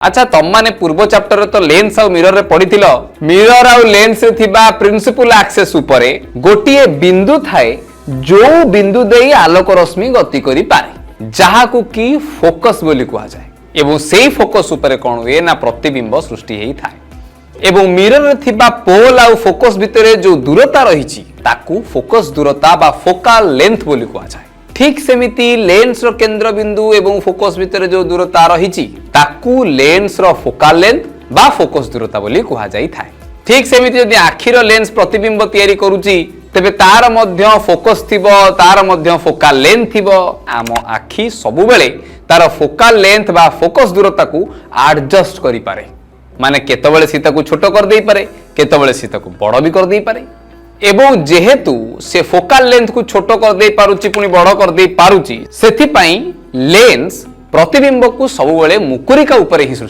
अच्छा तुम माने पूर्व चैप्टर तो लेंस आउ मिरर रे पढ़िथिलो मिरर आउ लेंस रे थिबा प्रिंसिपल एक्सेस उपरे गोटिए बिंदु थाए जो बिंदु देई आलोक रश्मि गति करि पारे जहाकू की फोकस बोली कुआ जाए एवं सेई फोकस उपरे कोन हुए ना प्रतिबिंब सृष्टि हेई थाए एवं मिरर रे थिबा पोल आउ फोकस भितरे जो दूरता रहिछि ताकू फोकस दूरता बा फोकल लेंथ बोली कुआ जाए ठीक सेमिति लेंस रो केंद्र बिंदु एवं फोकस भितर जो दूरता रहिछि ताकू लेंस रो फोकल लेंथ बा फोकस दूरता बोली कुहा जाई थाए ठीक सेमिति यदि आखिर लेंस प्रतिबिंब तयारी करूची तेबे तार मध्य फोकस थिबो तार मध्य फोकल लेंथ थिबो आम आखि सबु बेले तार फोकल लेंथ बा फोकस दूरता को एडजस्ट करि पारे माने केतबेले सीता को छोटो कर देई पारे केतबेले सीता को बड़ भी कर देई पारे एवं जेहेतु से फोकल लेंथ को छोटो कर दे पारुची पुनी बड़ कर दे पारुची सेथि पई लेंस प्रतिबिंब को सबु बेले मुकुरिका ऊपर ही